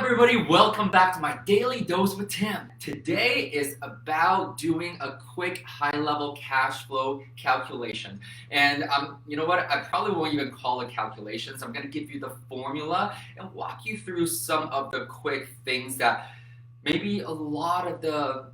everybody, welcome back to my Daily Dose with Tim. Today is about doing a quick high-level cash flow calculation. And you know what, I probably won't even call it calculations. I'm going to give you the formula and walk you through some of the quick things that maybe a lot of the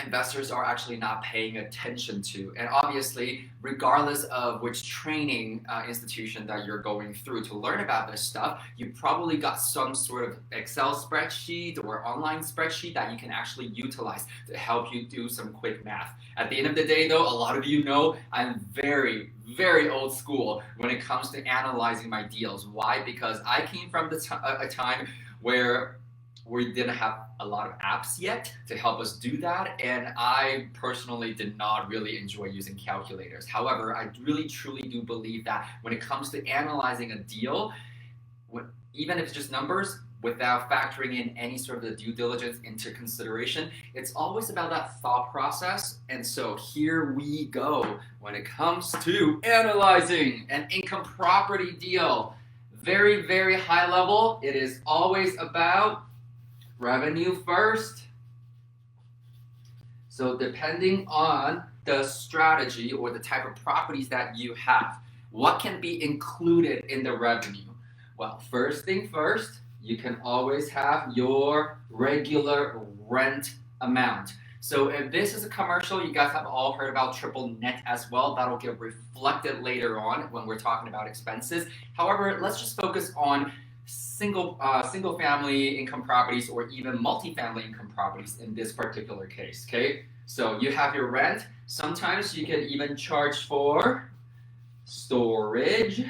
investors are actually not paying attention to. And obviously, regardless of which training institution that you're going through to learn about this stuff, you probably got some sort of Excel spreadsheet or online spreadsheet that you can actually utilize to help you do some quick math. At the end of the day though, a lot of you know I'm very old school when it comes to analyzing my deals. Why? Because I came from a time where we didn't have a lot of apps yet to help us do that, and I personally did not really enjoy using calculators. However, I really truly do believe that when it comes to analyzing a deal, even if it's just numbers, without factoring in any sort of the due diligence into consideration, it's always about that thought process. And so here we go. When it comes to analyzing an income property deal, very high level, it is always about revenue first. So depending on the strategy or the type of properties that you have, what can be included in the revenue? Well, first thing first, you can always have your regular rent amount. So if this is a commercial, you guys have all heard about triple net as well. That'll get reflected later on when we're talking about expenses. However, let's just focus on single family income properties or even multifamily income properties in this particular case. Okay, so you have your rent. Sometimes you can even charge for storage.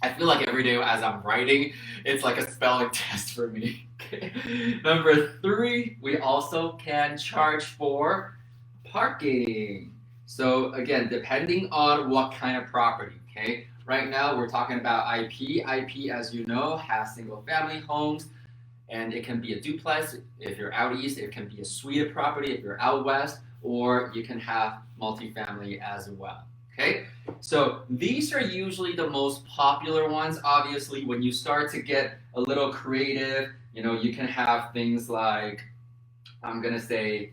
I feel like every day as I'm writing, it's like a spelling test for me. Okay. Number 3, we also can charge for parking. So again, depending on what kind of property. Okay. Right now, we're talking about IP. IP, as you know, has single-family homes, and it can be a duplex. If you're out east, it can be a suite property if you're out west, or you can have multifamily as well. Okay, so these are usually the most popular ones. Obviously, when you start to get a little creative, you can have things like, I'm gonna say,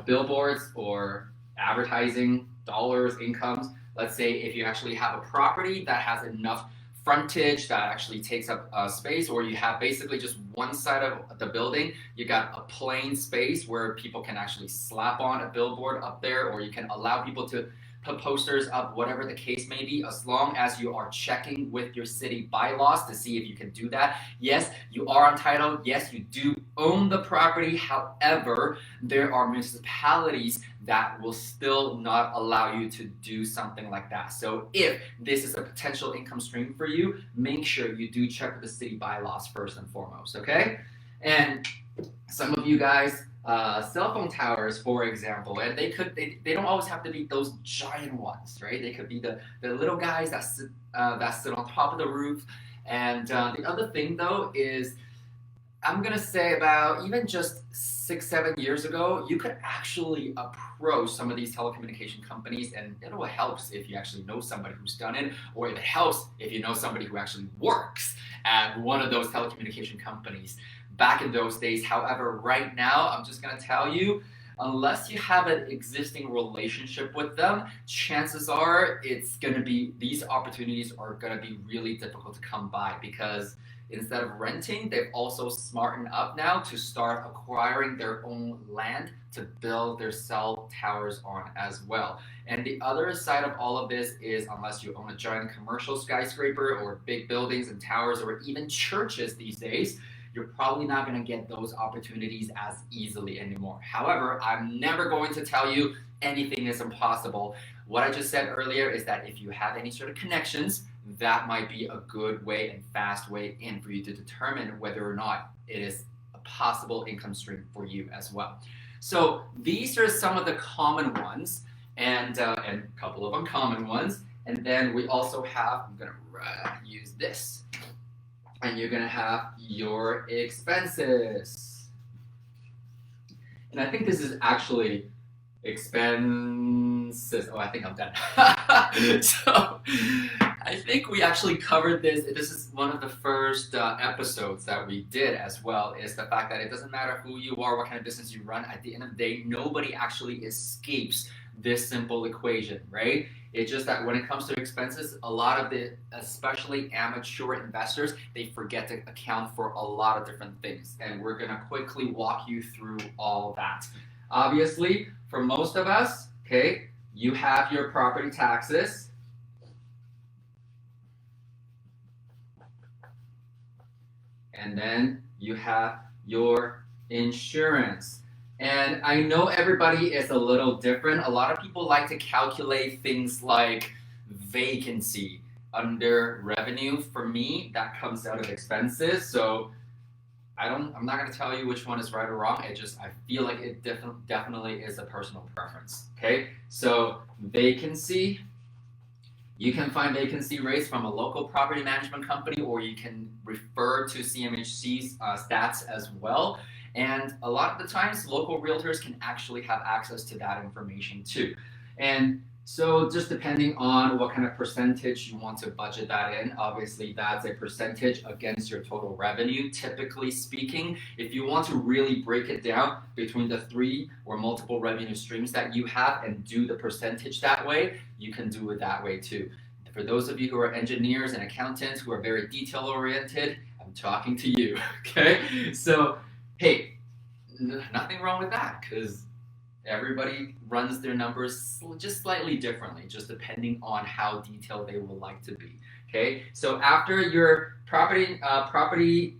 billboards or advertising dollars, incomes. Let's say if you actually have a property that has enough frontage that actually takes up space, or you have basically just one side of the building, you got a plain space where people can actually slap on a billboard up there, or you can allow people to put posters up, whatever the case may be, as long as you are checking with your city bylaws to see if you can do that. Yes, you are entitled. Yes, you do own the property. However, there are municipalities that will still not allow you to do something like that. So if this is a potential income stream for you, make sure you do check with the city bylaws first and foremost, okay? And some of you guys, cell phone towers, for example, and they don't always have to be those giant ones, right? They could be the little guys that sit on top of the roof. And the other thing though is, I'm gonna say about even just 6-7 years ago, you could actually approach some of these telecommunication companies, and it helps if you actually know somebody who's done it, or it helps if you know somebody who actually works at one of those telecommunication companies back in those days. However, right now, I'm just gonna tell you, unless you have an existing relationship with them, chances are these opportunities are gonna be really difficult to come by, because instead of renting, they've also smartened up now to start acquiring their own land to build their cell towers on as well. And the other side of all of this is, unless you own a giant commercial skyscraper or big buildings and towers or even churches these days, you're probably not going to get those opportunities as easily anymore. However, I'm never going to tell you anything is impossible. What I just said earlier is that if you have any sort of connections, that might be a good way and fast way in for you to determine whether or not it is a possible income stream for you as well. So these are some of the common ones, and a couple of uncommon ones. And then we also have, I'm going to use this, and you're going to have your expenses. And I think this is actually expenses. Oh, I think I'm done. So I think we actually covered this. This is one of the first episodes that we did as well, is the fact that it doesn't matter who you are, what kind of business you run, at the end of the day, nobody actually escapes this simple equation, right? It's just that when it comes to expenses, a lot of the, especially amateur investors, they forget to account for a lot of different things. And we're gonna quickly walk you through all that. Obviously, for most of us, okay, you have your property taxes. And then you have your insurance. And I know everybody is a little different. A lot of people like to calculate things like vacancy under revenue. For me, that comes out of expenses. So I'm not going to tell you which one is right or wrong. I feel like it definitely is a personal preference. Okay, so vacancy. You can find vacancy rates from a local property management company, or you can refer to CMHC's stats as well. And a lot of the times, local realtors can actually have access to that information too. And so just depending on what kind of percentage you want to budget that in, obviously that's a percentage against your total revenue. Typically speaking, if you want to really break it down between the 3 or multiple revenue streams that you have and do the percentage that way, you can do it that way too. For those of you who are engineers and accountants who are very detail oriented, I'm talking to you, okay? So, hey, nothing wrong with that, because everybody runs their numbers just slightly differently, just depending on how detailed they would like to be. Okay, so after your property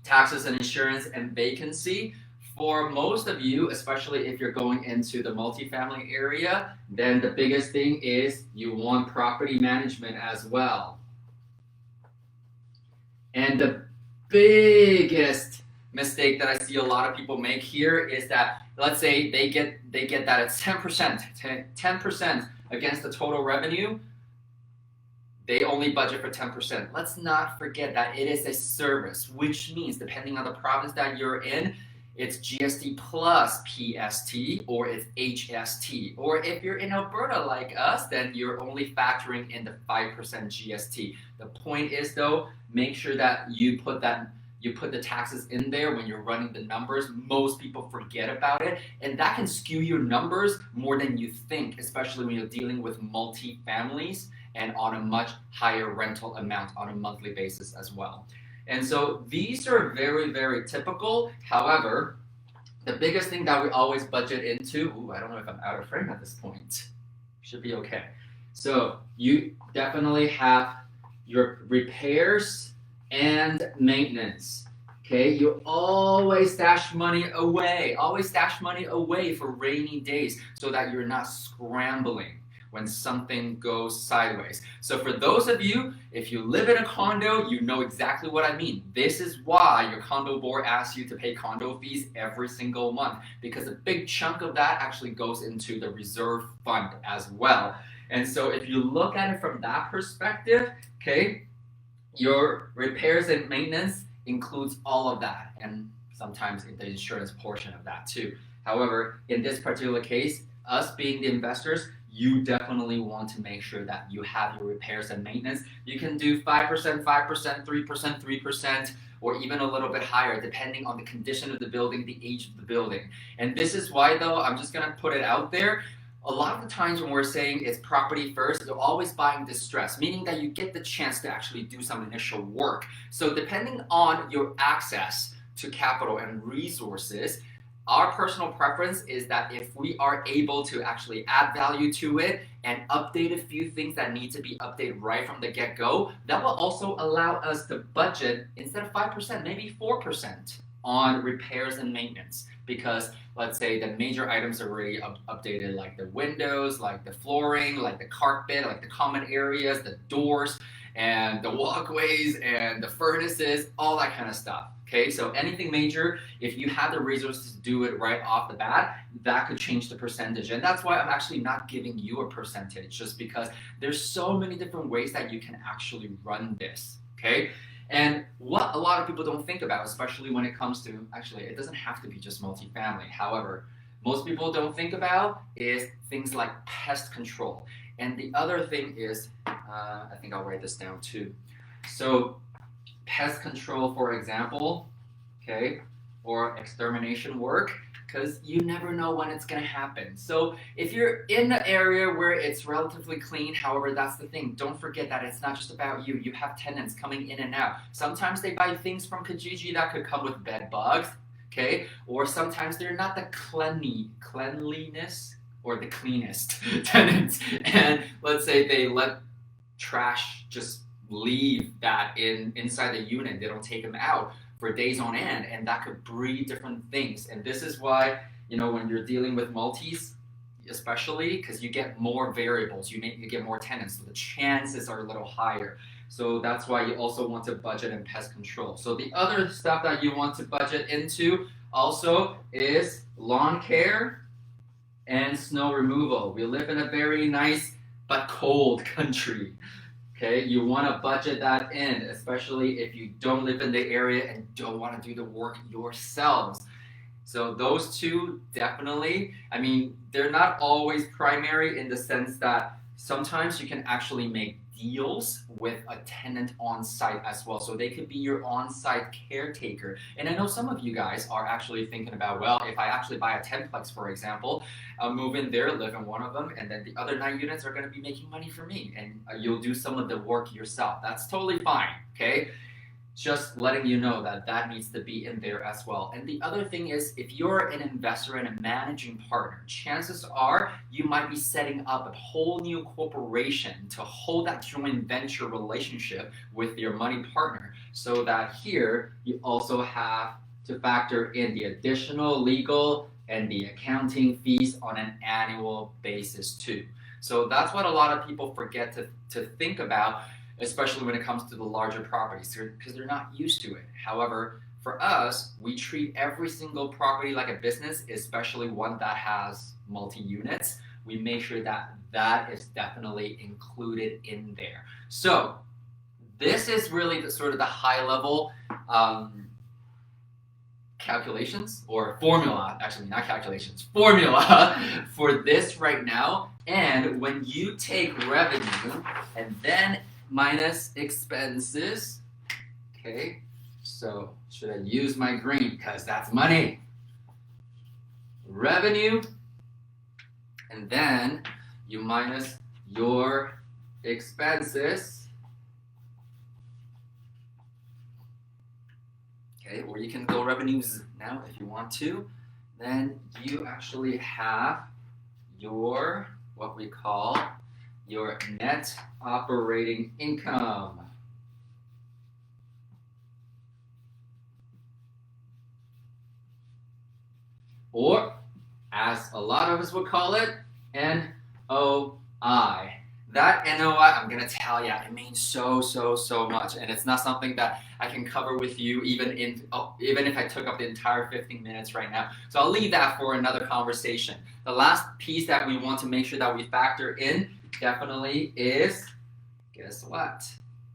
taxes and insurance and vacancy, for most of you, especially if you're going into the multifamily area, then the biggest thing is you want property management as well. And the biggest mistake that I see a lot of people make here is that, let's say they get that it's 10% against the total revenue. They only budget for 10%. Let's not forget that it is a service, which means depending on the province that you're in, it's GST plus PST, or it's HST. Or if you're in Alberta like us, then you're only factoring in the 5% GST. The point is though, make sure that you put the taxes in there when you're running the numbers. Most people forget about it, and that can skew your numbers more than you think, especially when you're dealing with multi-families and on a much higher rental amount on a monthly basis as well. And so these are very, very typical. However, the biggest thing that we always budget into, I don't know if I'm out of frame at this point. Should be okay. So you definitely have your repairs and maintenance. Okay, you always stash money away. Always stash money away for rainy days so that you're not scrambling when something goes sideways. So for those of you, if you live in a condo, you know exactly what I mean. This is why your condo board asks you to pay condo fees every single month, because a big chunk of that actually goes into the reserve fund as well. And so if you look at it from that perspective, okay, your repairs and maintenance includes all of that, and sometimes the insurance portion of that too. However, in this particular case, us being the investors, you definitely want to make sure that you have your repairs and maintenance. You can do 5%, 5%, 3%, 3%, or even a little bit higher, depending on the condition of the building, the age of the building. And this is why, though, I'm just gonna put it out there, a lot of the times when we're saying it's property first, they're always buying distress, meaning that you get the chance to actually do some initial work. So depending on your access to capital and resources, our personal preference is that if we are able to actually add value to it and update a few things that need to be updated right from the get-go, that will also allow us to budget, instead of 5%, maybe 4% on repairs and maintenance. Because let's say the major items are already updated, like the windows, like the flooring, like the carpet, like the common areas, the doors, and the walkways, and the furnaces, all that kind of stuff. Okay, so anything major, if you have the resources to do it right off the bat, that could change the percentage. And that's why I'm actually not giving you a percentage, just because there's so many different ways that you can actually run this, okay? And what a lot of people don't think about, especially when it comes to, actually, it doesn't have to be just multifamily. However, most people don't think about is things like pest control. And the other thing is, I think I'll write this down too. So pest control, for example, okay, or extermination work, because you never know when it's going to happen. So if you're in an area where it's relatively clean, however, that's the thing. Don't forget that it's not just about you. You have tenants coming in and out. Sometimes they buy things from Kijiji that could come with bed bugs, okay? Or sometimes they're not the cleanliness or the cleanest tenants. And let's say they let trash just leave that inside the unit. They don't take them out for days on end, and that could breed different things. And this is why, when you're dealing with multis, especially because you get more variables, you get more tenants, so the chances are a little higher. So that's why you also want to budget in pest control. So the other stuff that you want to budget into also is lawn care and snow removal. We live in a very nice but cold country. Okay, you want to budget that in, especially if you don't live in the area and don't want to do the work yourselves. So those two definitely, they're not always primary in the sense that sometimes you can actually make deals with a tenant on site as well. So they could be your on-site caretaker. And I know some of you guys are actually thinking about, well, if I actually buy a 10-plex, for example, I'll move in there, live in one of them, and then the other 9 units are going to be making money for me. And you'll do some of the work yourself. That's totally fine, okay? Just letting you know that that needs to be in there as well. And the other thing is, if you're an investor and a managing partner, chances are you might be setting up a whole new corporation to hold that joint venture relationship with your money partner, so that here you also have to factor in the additional legal and the accounting fees on an annual basis too. So that's what a lot of people forget to think about, especially when it comes to the larger properties, because they're not used to it. However, for us, we treat every single property like a business, especially one that has multi-units. We make sure that that is definitely included in there. So this is really the sort of the high level calculations or formula, actually not calculations, formula for this right now. And when you take revenue and then minus expenses, okay, so should I use my green because that's money? Revenue, and then you minus your expenses, okay, or you can go revenues now if you want to. Then you actually have your, what we call your net operating income. Or, as a lot of us would call it, NOI. That NOI, I'm going to tell you, it means so much. And it's not something that I can cover with you even if I took up the entire 15 minutes right now. So I'll leave that for another conversation. The last piece that we want to make sure that we factor in definitely is, guess what?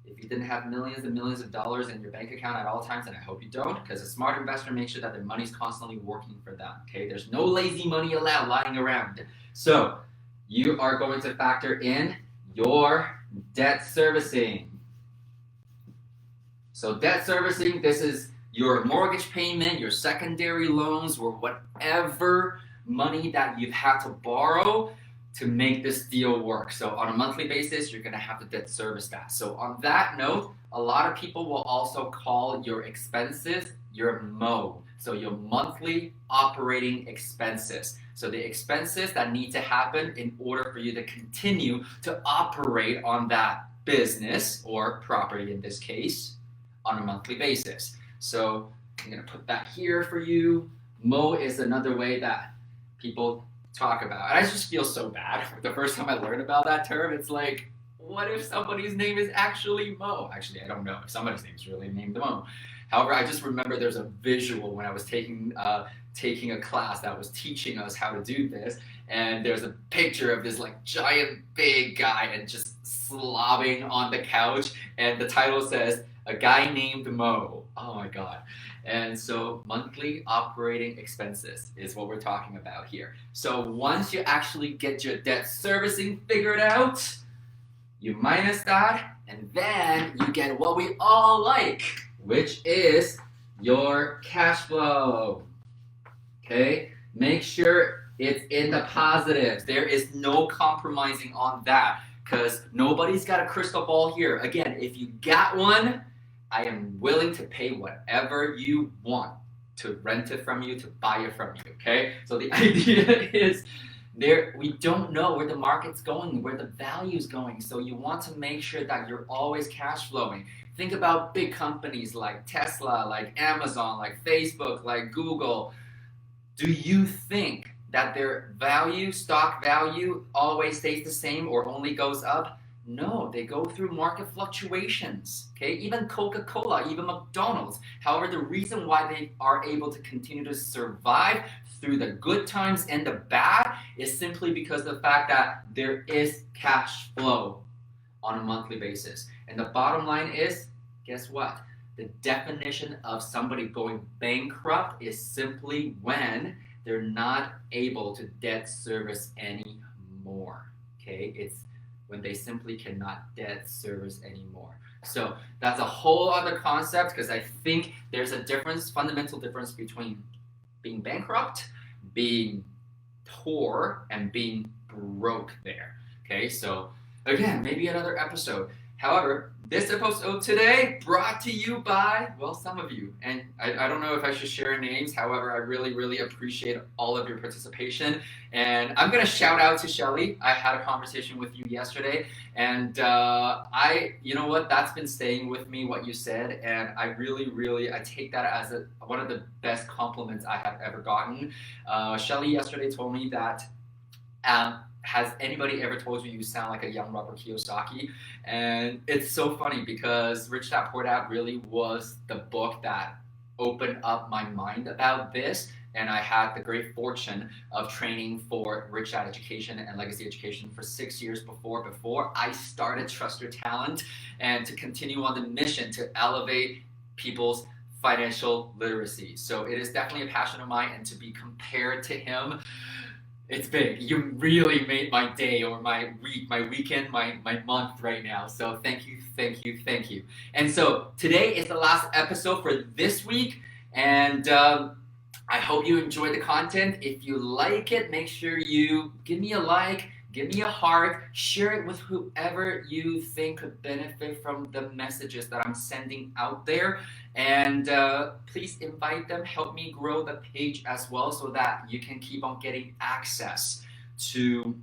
If you didn't have millions and millions of dollars in your bank account at all times, and I hope you don't, because a smart investor makes sure that their money's constantly working for them, okay? There's no lazy money allowed lying around. So you are going to factor in your debt servicing. So debt servicing, this is your mortgage payment, your secondary loans, or whatever money that you've had to borrow to make this deal work. So on a monthly basis, you're gonna have to debt service that. So on that note, a lot of people will also call your expenses your MO. So your monthly operating expenses. So the expenses that need to happen in order for you to continue to operate on that business or property in this case on a monthly basis. So I'm gonna put that here for you. MO is another way that people talk about. And I just feel so bad. The first time I learned about that term, it's like, what if somebody's name is actually Mo? Actually, I don't know if somebody's name is really named Mo. However, I just remember there's a visual when I was taking a class that was teaching us how to do this, and there's a picture of this like giant big guy and just slobbing on the couch, and the title says, A guy named Mo. Oh my God. And so monthly operating expenses is what we're talking about here. So once you actually get your debt servicing figured out, you minus that, and then you get what we all like, which is your cash flow. Okay? Make sure it's in the positives. There is no compromising on that because nobody's got a crystal ball here. Again, if you got one, I am willing to pay whatever you want to rent it from you, to buy it from you, okay? So the idea is we don't know where the market's going, where the value's going. So you want to make sure that you're always cash flowing. Think about big companies like Tesla, like Amazon, like Facebook, like Google. Do you think that their value, stock value, always stays the same or only goes up? No, they go through market fluctuations, okay? Even Coca-Cola, even McDonald's. However, the reason why they are able to continue to survive through the good times and the bad is simply because of the fact that there is cash flow on a monthly basis. And the bottom line is, guess what? The definition of somebody going bankrupt is simply when they're not able to debt service anymore, okay? It's when they simply cannot debt service anymore. So that's a whole other concept because I think there's a difference, fundamental difference between being bankrupt, being poor, and being broke there. Okay, so again, maybe another episode. However, this episode today brought to you by, well, some of you. And I don't know if I should share names. However, I really, really appreciate all of your participation. And I'm going to shout out to Shelly. I had a conversation with you yesterday. And you know what? That's been staying with me, what you said. And I really, really, I take that as one of the best compliments I have ever gotten. Shelly yesterday told me that has anybody ever told you you sound like a young Robert Kiyosaki? And it's so funny because Rich Dad Poor Dad really was the book that opened up my mind about this. And I had the great fortune of training for Rich Dad Education and Legacy Education for 6 years before I started Trust Your Talent, and to continue on the mission to elevate people's financial literacy. So it is definitely a passion of mine, and to be compared to him, it's big. You really made my day or my week, my weekend, my month right now. So thank you, thank you, thank you. And so today is the last episode for this week. And I hope you enjoyed the content. If you like it, make sure you give me a like, give me a heart, share it with whoever you think could benefit from the messages that I'm sending out there. And please invite them, help me grow the page as well so that you can keep on getting access to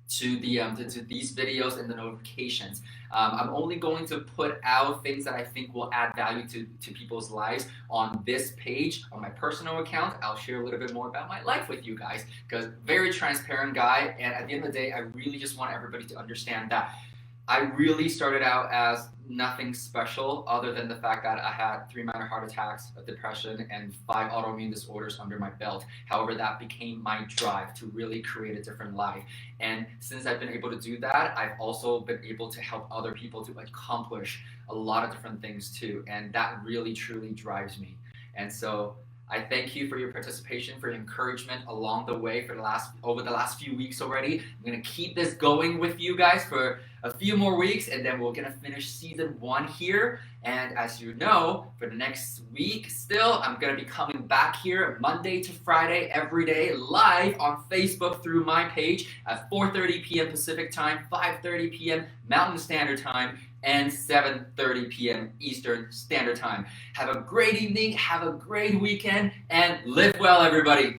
these videos and the notifications. I'm only going to put out things that I think will add value to people's lives on this page. On my personal account, I'll share a little bit more about my life with you guys, because very transparent guy, and at the end of the day, I really just want everybody to understand that I really started out as nothing special other than the fact that I had 3 minor heart attacks, a depression, and 5 autoimmune disorders under my belt. However, that became my drive to really create a different life. And since I've been able to do that, I've also been able to help other people to accomplish a lot of different things too. And that really, truly drives me. And so I thank you for your participation, for your encouragement along the way over the last few weeks already. I'm going to keep this going with you guys for a few more weeks, and then we're going to finish season 1 here. And as you know, for the next week still, I'm going to be coming back here Monday to Friday every day live on Facebook through my page at 4:30 p.m. Pacific Time, 5:30 p.m. Mountain Standard Time, and 7:30 p.m. Eastern Standard Time. Have a great evening, have a great weekend, and live well, everybody.